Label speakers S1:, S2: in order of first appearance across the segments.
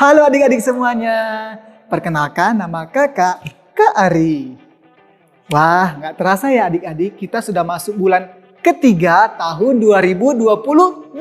S1: Halo adik-adik semuanya. Perkenalkan nama kakak, Kak Ari. Wah, nggak terasa ya adik-adik, kita sudah masuk bulan ketiga tahun 2022.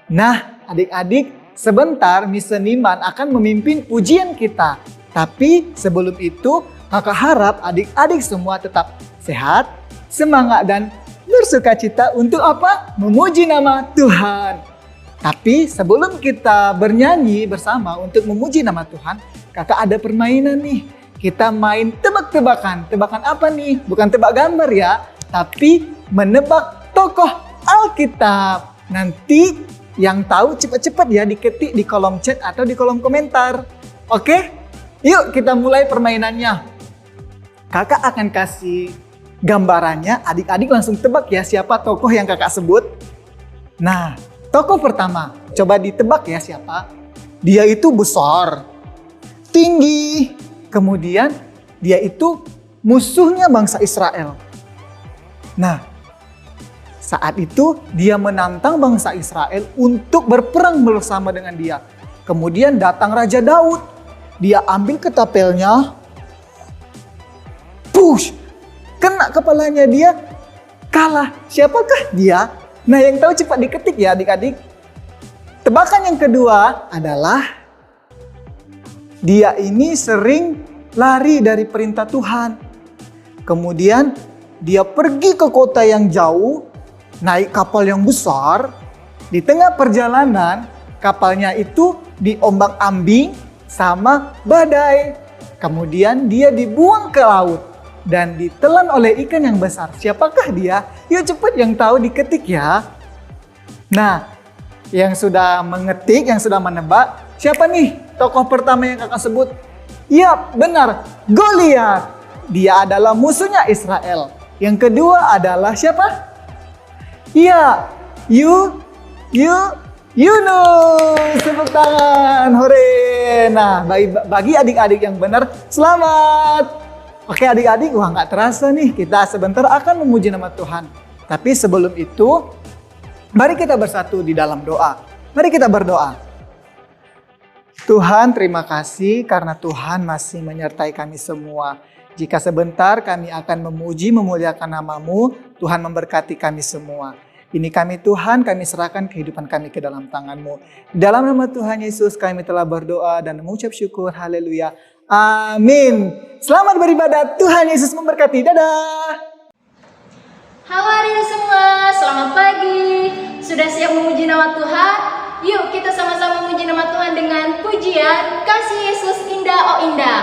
S1: Nah, adik-adik, sebentar Miss Seniman akan memimpin pujian kita. Tapi sebelum itu, kakak harap adik-adik semua tetap sehat, semangat, dan bersukacita untuk apa? Memuji nama Tuhan. Tapi sebelum kita bernyanyi bersama untuk memuji nama Tuhan, kakak ada permainan nih. Kita main tebak-tebakan. Tebakan apa nih? Bukan tebak gambar ya, tapi menebak tokoh Alkitab. Nanti yang tahu cepat-cepat ya diketik di kolom chat atau di kolom komentar. Oke? Yuk kita mulai permainannya. Kakak akan kasih gambarannya, adik-adik langsung tebak ya siapa tokoh yang kakak sebut. Nah, tokoh pertama, coba ditebak ya siapa. Dia itu besar, tinggi, kemudian dia itu musuhnya bangsa Israel. Nah, saat itu dia menantang bangsa Israel untuk berperang bersama dengan dia. Kemudian datang Raja Daud, dia ambil ketapelnya, push, kena kepalanya dia, kalah. Siapakah dia? Nah, yang tahu cepat diketik ya adik-adik. Tebakan yang kedua adalah dia ini sering lari dari perintah Tuhan. Kemudian dia pergi ke kota yang jauh, naik kapal yang besar. Di tengah perjalanan, kapalnya itu diombang-ambing sama badai. Kemudian dia dibuang ke laut dan ditelan oleh ikan yang besar. Siapakah dia? Yuk cepat yang tahu diketik ya. Nah, yang sudah mengetik, yang sudah menebak, siapa nih tokoh pertama yang kakak sebut? Iya, benar, Goliat. Dia adalah musuhnya Israel. Yang kedua adalah siapa? Iya, Yunus. Tepuk tangan, hore. Nah, bagi adik-adik yang benar, selamat. Oke adik-adik, wah nggak terasa nih kita sebentar akan memuji nama Tuhan. Tapi sebelum itu, mari kita bersatu di dalam doa. Mari kita berdoa. Tuhan, terima kasih karena Tuhan masih menyertai kami semua. Jika sebentar kami akan memuji, memuliakan nama-Mu, Tuhan memberkati kami semua. Ini kami Tuhan, kami serahkan kehidupan kami ke dalam tangan-Mu. Dalam nama Tuhan Yesus kami telah berdoa dan mengucap syukur. Haleluya. Amin. Selamat beribadah. Tuhan Yesus memberkati. Dadah.
S2: Halo adik semua, selamat pagi. Sudah siap memuji nama Tuhan? Yuk kita sama-sama memuji nama Tuhan dengan pujian Kasih Yesus Indah Oh Indah.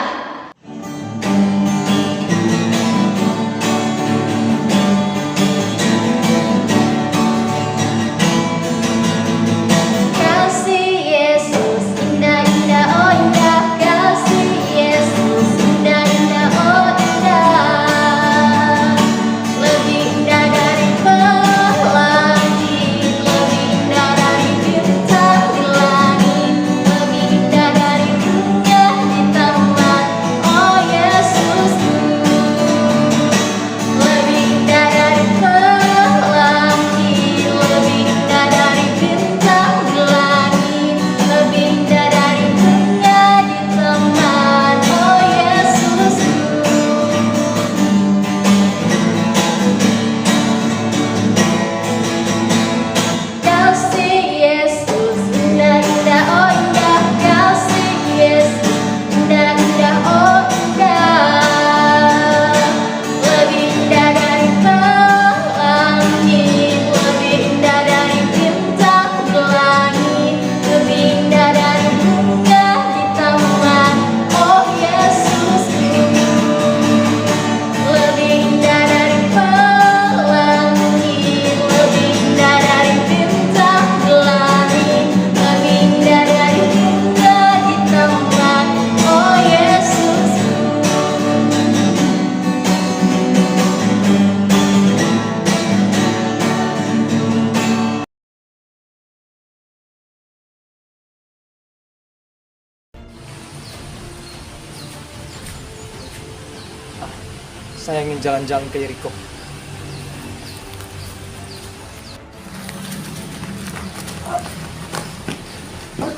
S3: Saya ingin jalan-jalan ke Yeriko.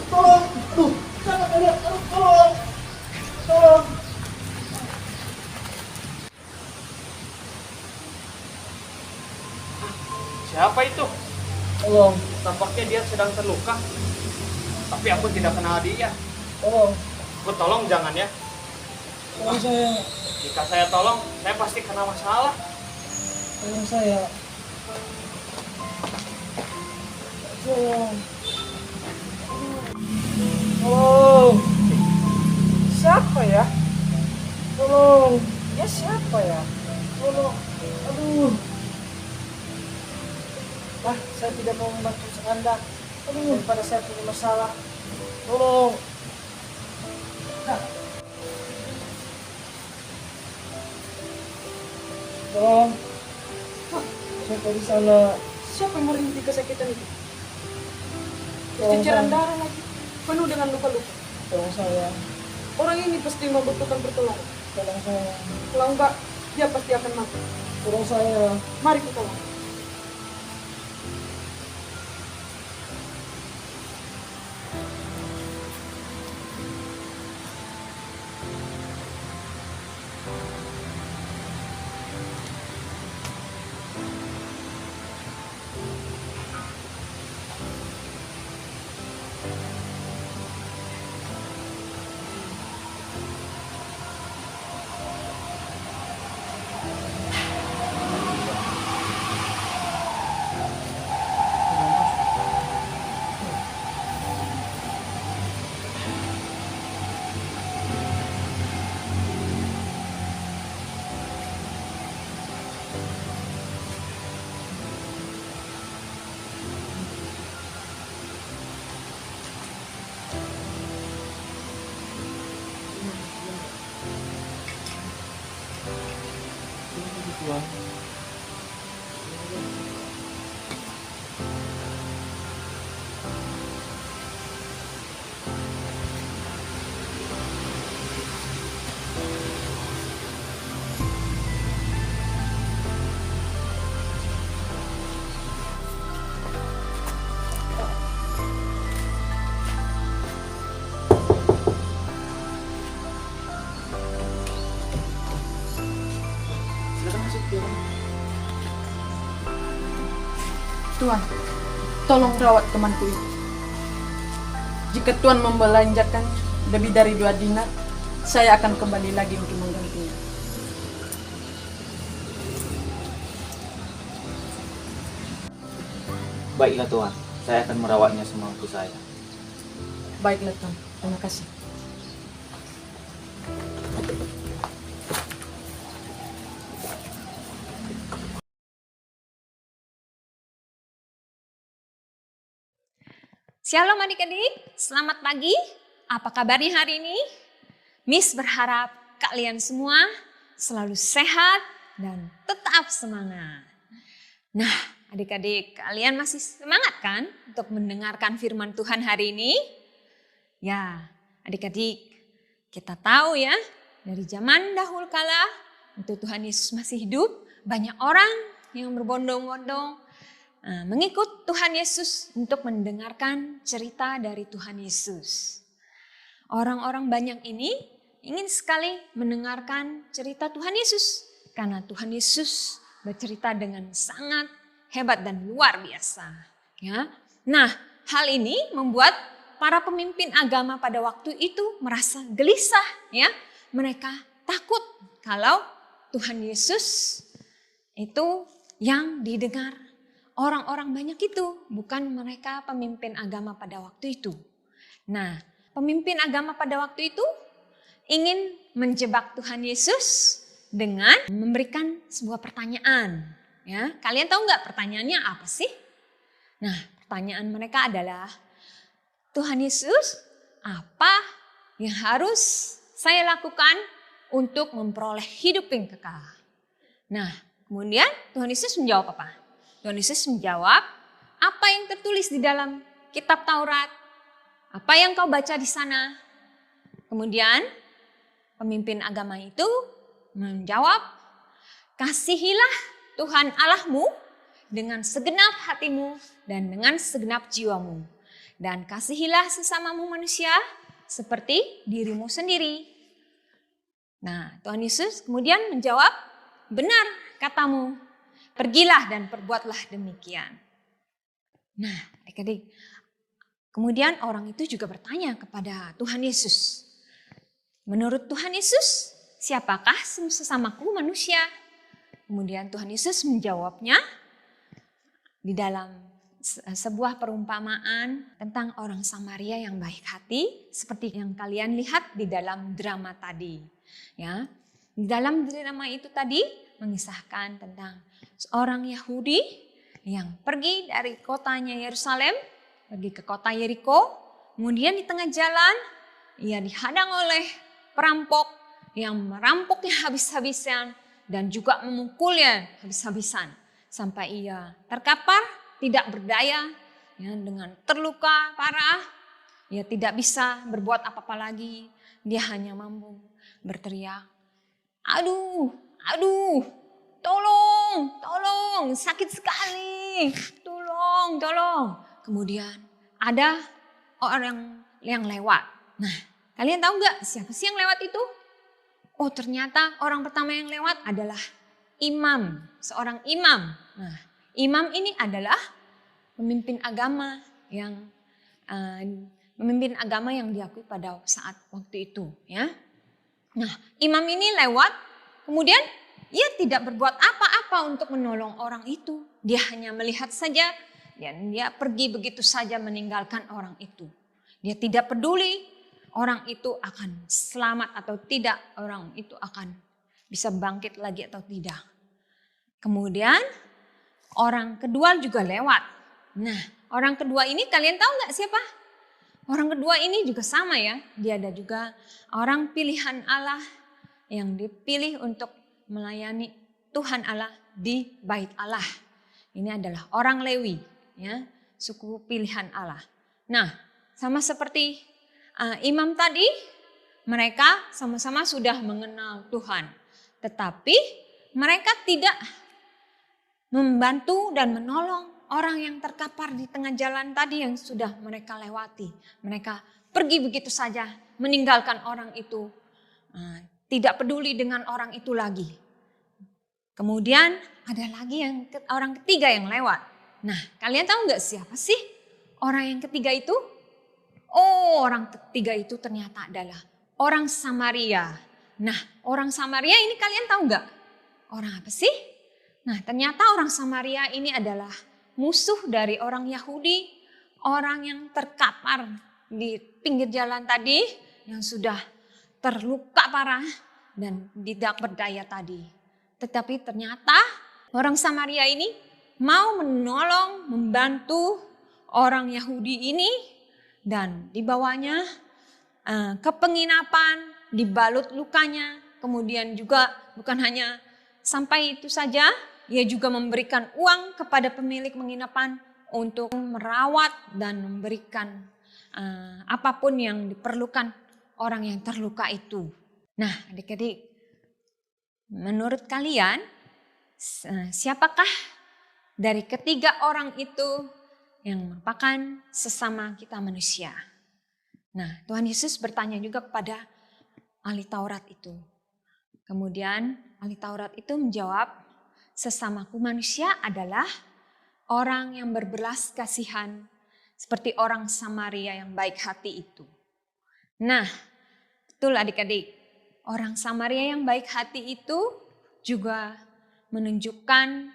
S1: Tolong,
S4: Siapa itu?
S3: Tolong,
S4: Tampaknya dia sedang terluka. Tapi aku tidak kenal dia.
S3: tolong,
S4: Aku tolong jangan ya.
S3: tolong saya,
S4: Jika saya tolong, saya pasti kena masalah.
S3: tolong saya. Tolong. Tolong. Siapa ya? Tolong. Ya siapa ya? Tolong. Aduh. Saya tidak mau membantu Anda. Aduh, daripada saya punya masalah. Tolong. Tolong. Siapa di sana?
S5: Siapa yang merintih kesakitan itu?
S3: Tolong
S5: Cucuran
S3: saya.
S5: darah lagi, penuh dengan luka-luka.
S3: Tolong saya.
S5: Orang ini pasti membutuhkan pertolongan.
S3: Tolong saya.
S5: Kalau enggak, dia pasti akan mati.
S3: Tolong saya.
S5: Mari kita tolong. Tuhan, tolong rawat temanku itu. Jika Tuhan membelanjakan lebih dari 2 dinar, saya akan kembali lagi untuk menggantinya.
S6: Baiklah Tuhan, saya akan merawatnya semampu saya.
S5: Baiklah Tuhan, terima kasih.
S7: Shalom adik-adik, selamat pagi. Apa kabarnya hari ini? Miss berharap kalian semua selalu sehat dan tetap semangat. Nah, adik-adik, kalian masih semangat kan untuk mendengarkan firman Tuhan hari ini? Ya, adik-adik, kita tahu ya, dari zaman dahulu kala, waktu Tuhan Yesus masih hidup, banyak orang yang berbondong-bondong mengikut Tuhan Yesus untuk mendengarkan cerita dari Tuhan Yesus. Orang-orang banyak ini ingin sekali mendengarkan cerita Tuhan Yesus karena Tuhan Yesus bercerita dengan sangat hebat dan luar biasa. Ya. Nah, hal ini membuat para pemimpin agama pada waktu itu merasa gelisah. Ya. Mereka takut kalau Tuhan Yesus itu yang didengar orang-orang banyak itu, bukan mereka pemimpin agama pada waktu itu. Nah, pemimpin agama pada waktu itu ingin menjebak Tuhan Yesus dengan memberikan sebuah pertanyaan. Ya, kalian tahu nggak pertanyaannya apa sih? Nah, pertanyaan mereka adalah, Tuhan Yesus, apa yang harus saya lakukan untuk memperoleh hidup yang kekal? Nah, kemudian Tuhan Yesus menjawab apa? Tuhan Yesus menjawab, apa yang tertulis di dalam kitab Taurat? Apa yang kau baca di sana? Kemudian pemimpin agama itu menjawab, kasihilah Tuhan Allahmu dengan segenap hatimu dan dengan segenap jiwamu. Dan kasihilah sesamamu manusia seperti dirimu sendiri. Nah, Tuhan Yesus kemudian menjawab, benar katamu. pergilah dan perbuatlah demikian. Nah, adik-adik, kemudian orang itu juga bertanya kepada Tuhan Yesus. Menurut Tuhan Yesus, siapakah sesamaku manusia? Kemudian Tuhan Yesus menjawabnya di dalam sebuah perumpamaan tentang orang Samaria yang baik hati, seperti yang kalian lihat di dalam drama tadi. Ya, di dalam drama itu tadi mengisahkan tentang seorang Yahudi yang pergi dari kotanya Yerusalem, pergi ke kota Yeriko, kemudian di tengah jalan ia dihadang oleh perampok yang merampoknya habis-habisan dan juga memukulnya habis-habisan sampai ia terkapar, tidak berdaya, ya, dengan terluka parah. Ia tidak bisa berbuat apa-apa lagi. Dia hanya mampu berteriak, aduh, aduh, tolong, tolong, sakit sekali, tolong, tolong. Kemudian ada orang yang lewat. Nah, kalian tahu nggak siapa sih yang lewat itu? Oh, ternyata orang pertama yang lewat adalah imam, seorang imam. Nah, imam ini adalah pemimpin agama yang diakui pada saat waktu itu, ya. Nah, imam ini lewat, kemudian ia tidak berbuat apa-apa untuk menolong orang itu. Dia hanya melihat saja dan dia pergi begitu saja meninggalkan orang itu. Dia tidak peduli orang itu akan selamat atau tidak, orang itu akan bisa bangkit lagi atau tidak. Kemudian orang kedua juga lewat. Nah, orang kedua ini kalian tahu nggak siapa? Orang kedua ini juga sama ya. Dia ada juga orang pilihan Allah yang dipilih untuk melayani Tuhan Allah di bait Allah. Ini adalah orang Lewi, ya, suku pilihan Allah. Nah, sama seperti imam tadi, mereka sama-sama sudah mengenal Tuhan. Tetapi mereka tidak membantu dan menolong orang yang terkapar di tengah jalan tadi yang sudah mereka lewati. Mereka pergi begitu saja, meninggalkan orang itu. Tidak peduli dengan orang itu lagi. Kemudian ada lagi orang ketiga yang lewat. Nah, kalian tahu nggak siapa sih orang yang ketiga itu? Oh, orang ketiga itu ternyata adalah orang Samaria. Nah, orang Samaria ini kalian tahu nggak? Orang apa sih? Nah, ternyata orang Samaria ini adalah musuh dari orang Yahudi, orang yang terkapar di pinggir jalan tadi, yang sudah terluka parah dan tidak berdaya tadi. Tetapi ternyata orang Samaria ini mau menolong, membantu orang Yahudi ini dan dibawanya ke penginapan, dibalut lukanya. Kemudian juga bukan hanya sampai itu saja, ia juga memberikan uang kepada pemilik penginapan untuk merawat dan memberikan apapun yang diperlukan orang yang terluka itu. Nah, adik-adik, menurut kalian siapakah dari ketiga orang itu yang merupakan sesama kita manusia? Nah, Tuhan Yesus bertanya juga kepada ahli Taurat itu. Kemudian ahli Taurat itu menjawab, sesamaku manusia adalah orang yang berbelas kasihan seperti orang Samaria yang baik hati itu. Nah, betul adik-adik, orang Samaria yang baik hati itu juga menunjukkan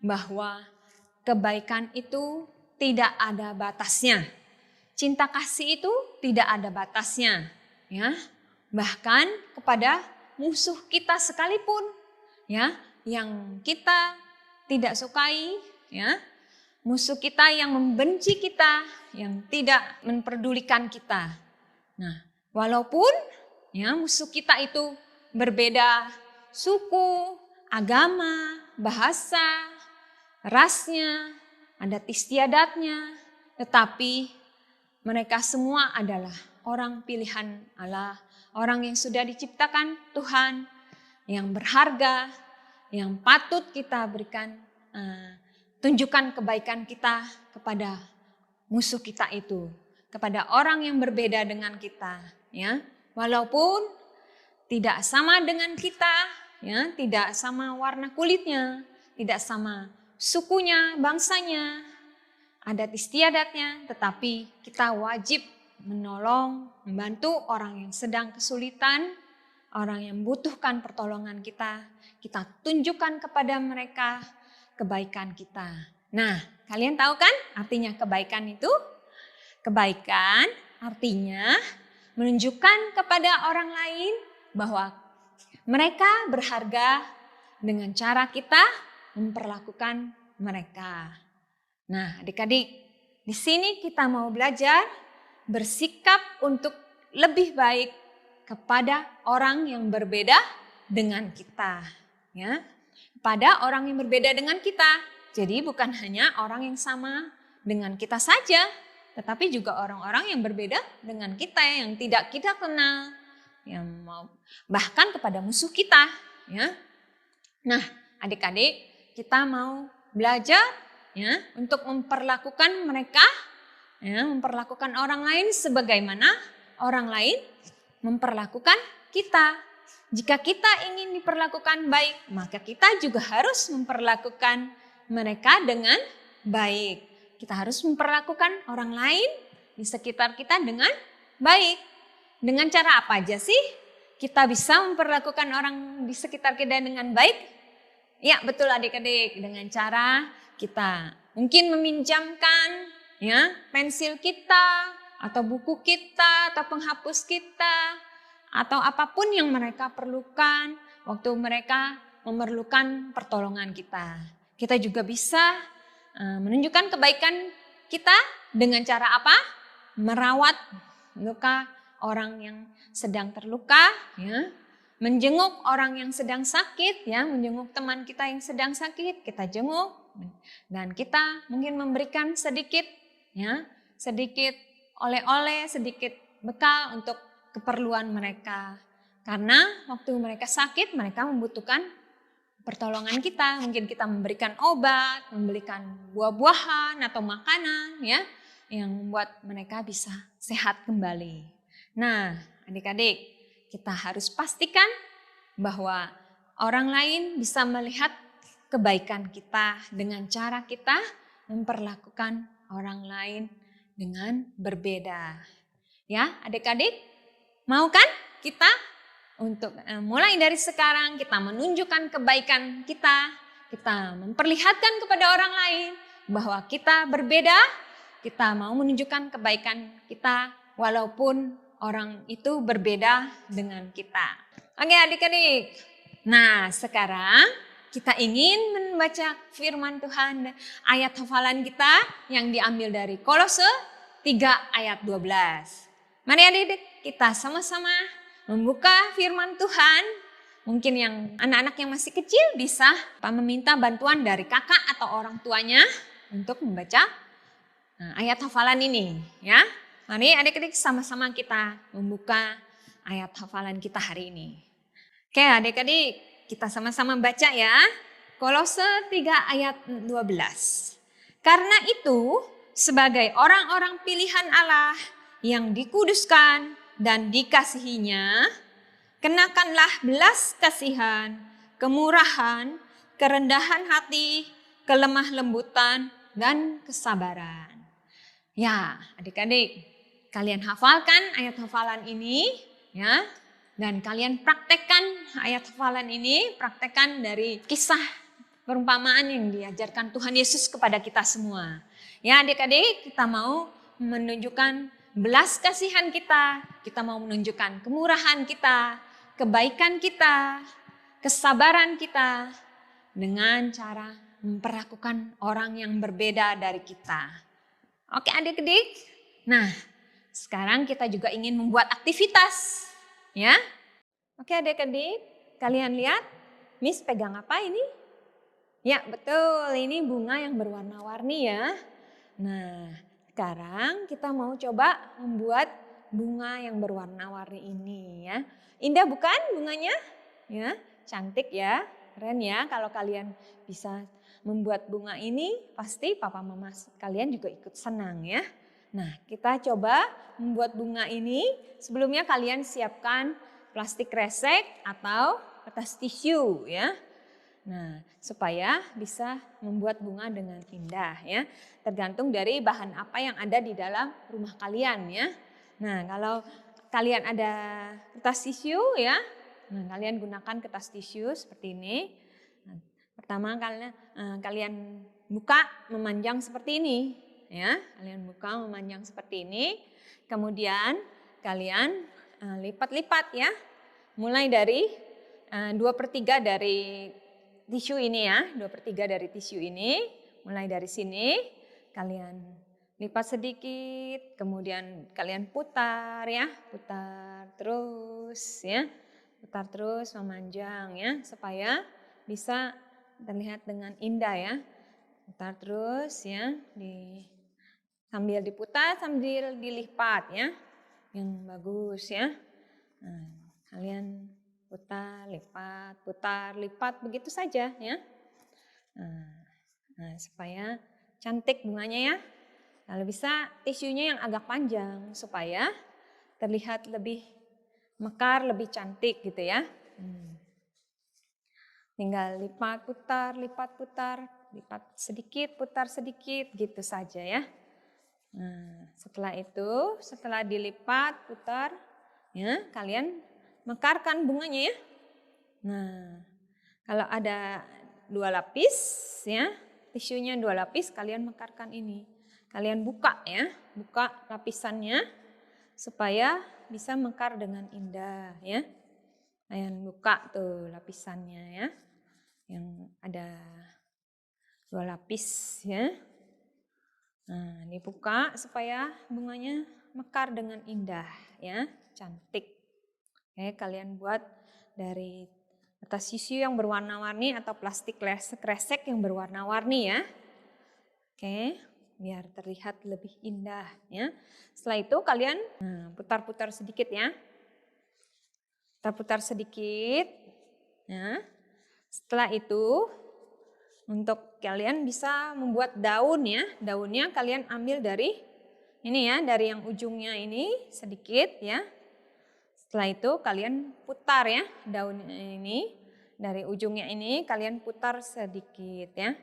S7: bahwa kebaikan itu tidak ada batasnya. Cinta kasih itu tidak ada batasnya, ya. Bahkan kepada musuh kita sekalipun, ya, yang kita tidak sukai, ya, musuh kita yang membenci kita, yang tidak memperdulikan kita. Nah, walaupun ya musuh kita itu berbeda suku, agama, bahasa, rasnya, adat istiadatnya, tetapi mereka semua adalah orang pilihan Allah, orang yang sudah diciptakan Tuhan, yang berharga, yang patut kita berikan, tunjukkan kebaikan kita kepada musuh kita itu, kepada orang yang berbeda dengan kita, ya. Walaupun tidak sama dengan kita, ya, tidak sama warna kulitnya, tidak sama sukunya, bangsanya, adat istiadatnya, tetapi kita wajib menolong, membantu orang yang sedang kesulitan, orang yang membutuhkan pertolongan kita. Kita tunjukkan kepada mereka kebaikan kita. Nah, kalian tahu kan artinya kebaikan itu? Kebaikan artinya menunjukkan kepada orang lain bahwa mereka berharga dengan cara kita memperlakukan mereka. Nah, adik-adik, di sini kita mau belajar bersikap untuk lebih baik kepada orang yang berbeda dengan kita, ya. Pada orang yang berbeda dengan kita. Jadi bukan hanya orang yang sama dengan kita saja, tetapi juga orang-orang yang berbeda dengan kita yang tidak kita kenal, yang mau bahkan kepada musuh kita, ya. Nah, adik-adik, kita mau belajar ya untuk memperlakukan mereka, ya, memperlakukan orang lain sebagaimana orang lain memperlakukan kita. Jika kita ingin diperlakukan baik, maka kita juga harus memperlakukan mereka dengan baik. Kita harus memperlakukan orang lain di sekitar kita dengan baik. Dengan cara apa aja sih kita bisa memperlakukan orang di sekitar kita dengan baik? Ya, betul adik-adik, dengan cara kita mungkin meminjamkan ya pensil kita atau buku kita atau penghapus kita atau apapun yang mereka perlukan waktu mereka memerlukan pertolongan kita. Kita juga bisa menunjukkan kebaikan kita dengan cara apa? Merawat luka orang yang sedang terluka, ya. Menjenguk orang yang sedang sakit, ya, menjenguk teman kita yang sedang sakit, kita jenguk dan kita mungkin memberikan sedikit, ya, sedikit oleh-oleh, sedikit bekal untuk keperluan mereka. Karena waktu mereka sakit, mereka membutuhkan pertolongan kita. Mungkin kita memberikan obat, memberikan buah-buahan atau makanan, ya, yang membuat mereka bisa sehat kembali. Nah, adik-adik, kita harus pastikan bahwa orang lain bisa melihat kebaikan kita dengan cara kita memperlakukan orang lain dengan berbeda. Ya, adik-adik, mau kan kita untuk mulai dari sekarang kita menunjukkan kebaikan kita memperlihatkan kepada orang lain bahwa kita berbeda, kita mau menunjukkan kebaikan kita walaupun orang itu berbeda dengan kita. Oke adik-adik, nah sekarang kita ingin membaca firman Tuhan, ayat hafalan kita yang diambil dari Kolose 3 ayat 12. Mari adik-adik kita sama-sama membuka firman Tuhan. Mungkin yang anak-anak yang masih kecil bisa meminta bantuan dari kakak atau orang tuanya untuk membaca ayat hafalan ini, ya. Mari adik-adik sama-sama kita membuka ayat hafalan kita hari ini. Oke adik-adik, kita sama-sama baca ya. Kolose 3 ayat 12. Karena itu sebagai orang-orang pilihan Allah yang dikuduskan dan dikasihinya, kenakanlah belas kasihan, kemurahan, kerendahan hati, kelemah lembutan, dan kesabaran. Ya, adik-adik, kalian hafalkan ayat hafalan ini, ya, dan kalian praktekkan ayat hafalan ini, praktekkan dari kisah perumpamaan yang diajarkan Tuhan Yesus kepada kita semua. Ya, adik-adik, kita mau menunjukkan belas kasihan kita mau menunjukkan kemurahan kita, kebaikan kita, kesabaran kita dengan cara memperlakukan orang yang berbeda dari kita. Oke adik-adik, nah sekarang kita juga ingin membuat aktivitas, ya. Oke adik-adik, kalian lihat Miss pegang apa ini? Ya betul, ini bunga yang berwarna-warni ya. Nah sekarang kita mau coba membuat bunga yang berwarna-warni ini ya. Indah bukan bunganya? Ya, cantik ya, keren ya. Kalau kalian bisa membuat bunga ini, pasti papa mama kalian juga ikut senang ya. Nah, kita coba membuat bunga ini. Sebelumnya kalian siapkan plastik kresek atau kertas tisu ya. Nah, supaya bisa membuat bunga dengan indah ya. Tergantung dari bahan apa yang ada di dalam rumah kalian ya. Nah, kalau kalian ada kertas tisu ya, nah kalian gunakan kertas tisu seperti ini. Nah, pertama kalian buka memanjang seperti ini ya. Kalian buka memanjang seperti ini. Kemudian kalian lipat-lipat ya. Mulai dari 2/3 dari tisu ini ya, 2/3 dari tisu ini, mulai dari sini kalian lipat sedikit, kemudian kalian putar ya, putar terus ya, putar terus memanjang ya, supaya bisa terlihat dengan indah ya. Putar terus ya, sambil diputar sambil dilipat ya, yang bagus ya. Nah, kalian putar, lipat begitu saja ya. Nah, supaya cantik bunganya ya. Kalau bisa tisunya yang agak panjang supaya terlihat lebih mekar, lebih cantik gitu ya. Tinggal lipat, putar, lipat sedikit, putar sedikit gitu saja ya. Nah, setelah itu, setelah dilipat, putar, ya, kalian mekarkan bunganya ya. Nah, kalau ada 2 lapis ya, tisunya 2 lapis, kalian mekarkan ini. Kalian buka ya, buka lapisannya supaya bisa mekar dengan indah ya. Kalian buka tuh lapisannya ya, yang ada 2 lapis ya. Nah, dibuka supaya bunganya mekar dengan indah ya, cantik. Oke, kalian buat dari kertas tisu yang berwarna-warni atau plastik kresek yang berwarna-warni ya. Oke, biar terlihat lebih indah ya. Setelah itu kalian putar-putar sedikit ya. Putar-putar sedikit ya. Setelah itu untuk kalian bisa membuat daun ya. Daunnya kalian ambil dari ini ya, dari yang ujungnya ini sedikit ya. Setelah itu kalian putar ya, daun ini dari ujungnya ini kalian putar sedikit ya.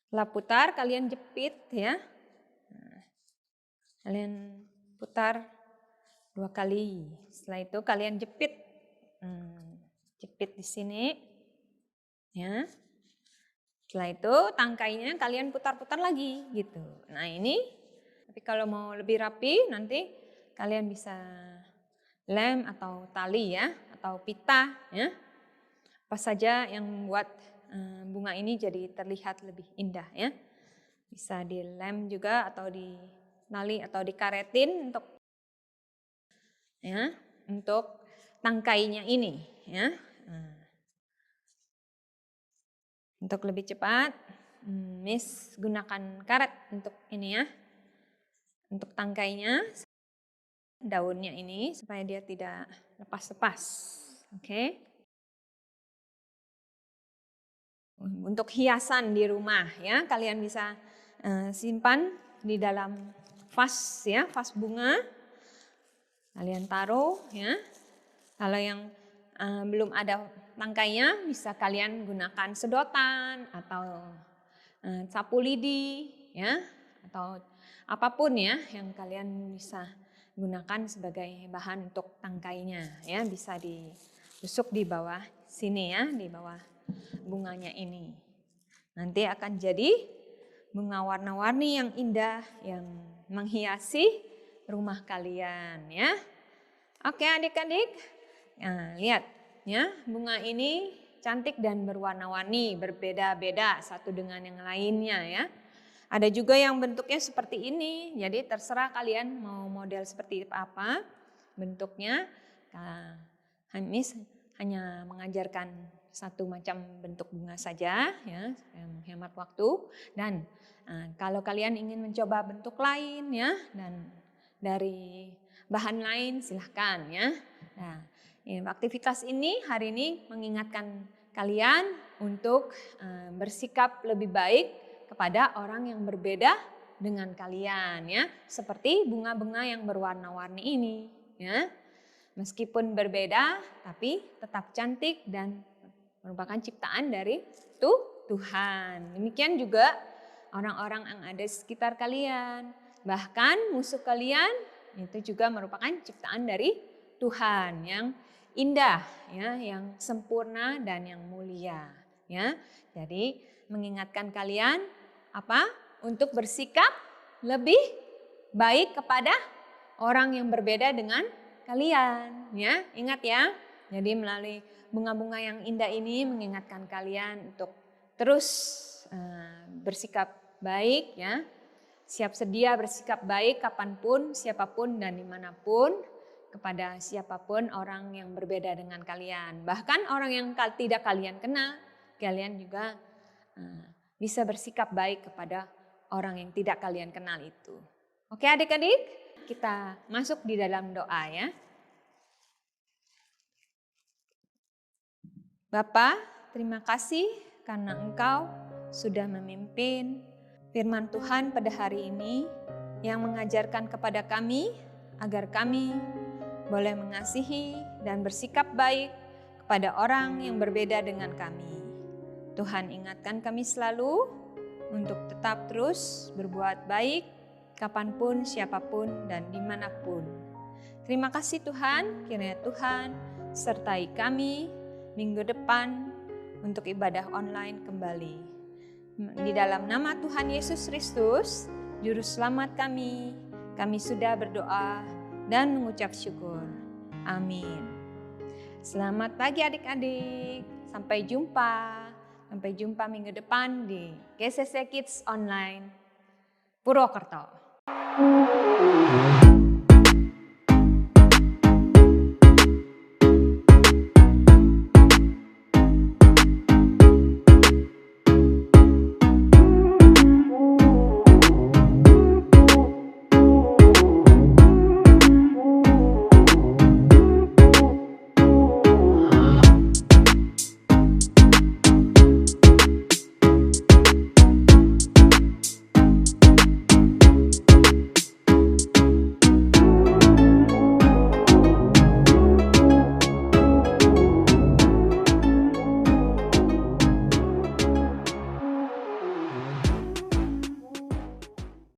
S7: Setelah putar kalian jepit ya. Kalian putar 2 kali. Setelah itu kalian jepit. Jepit di sini. Ya. Setelah itu tangkainya kalian putar-putar lagi gitu. Nah, ini tapi kalau mau lebih rapi nanti kalian bisa lem atau tali ya, atau pita ya. Apa saja yang membuat bunga ini jadi terlihat lebih indah ya. Bisa dilem juga atau di tali atau dikaretin untuk tangkainya ini ya. Untuk lebih cepat, Miss gunakan karet untuk ini ya. Untuk tangkainya, daunnya ini supaya dia tidak lepas-lepas. Oke. Untuk hiasan di rumah ya, kalian bisa simpan di dalam vas ya, vas bunga. Kalian taruh ya. Kalau yang belum ada tangkainya bisa kalian gunakan sedotan atau sapu lidi ya, atau apapun ya yang kalian bisa gunakan sebagai bahan untuk tangkainya ya, bisa ditusuk di bawah sini ya, di bawah bunganya ini. Nanti akan jadi bunga warna-warni yang indah yang menghiasi rumah kalian ya. Oke adik-adik, nah, lihat ya, bunga ini cantik dan berwarna-warni, berbeda-beda satu dengan yang lainnya ya. Ada juga yang bentuknya seperti ini, jadi terserah kalian mau model seperti apa bentuknya. Miss hanya mengajarkan satu macam bentuk bunga saja ya, menghemat waktu. Dan kalau kalian ingin mencoba bentuk lain ya, dan dari bahan lain silahkan ya. Nah, aktivitas ini hari ini mengingatkan kalian untuk bersikap lebih baik kepada orang yang berbeda dengan kalian ya, seperti bunga-bunga yang berwarna-warni ini ya. Meskipun berbeda tapi tetap cantik dan merupakan ciptaan dari Tuhan. Demikian juga orang-orang yang ada di sekitar kalian. Bahkan musuh kalian itu juga merupakan ciptaan dari Tuhan yang indah, ya, yang sempurna dan yang mulia, ya. Jadi mengingatkan kalian untuk bersikap lebih baik kepada orang yang berbeda dengan kalian, ya. Ingat ya. Jadi melalui bunga-bunga yang indah ini mengingatkan kalian untuk terus bersikap baik, ya. Siap sedia bersikap baik kapanpun, siapapun dan dimanapun kepada siapapun orang yang berbeda dengan kalian. Bahkan orang yang tidak kalian kenal, kalian juga bisa bersikap baik kepada orang yang tidak kalian kenal itu. Oke adik-adik, kita masuk di dalam doa ya. Bapa, terima kasih karena Engkau sudah memimpin firman Tuhan pada hari ini yang mengajarkan kepada kami agar kami boleh mengasihi dan bersikap baik kepada orang yang berbeda dengan kami. Tuhan ingatkan kami selalu untuk tetap terus berbuat baik kapanpun, siapapun, dan dimanapun. Terima kasih Tuhan, kiranya Tuhan sertai kami minggu depan untuk ibadah online kembali. Di dalam nama Tuhan Yesus Kristus, Juru Selamat kami sudah berdoa dan mengucap syukur. Amin. Selamat pagi adik-adik. Sampai jumpa minggu depan di GCC Kids Online Purwokerto.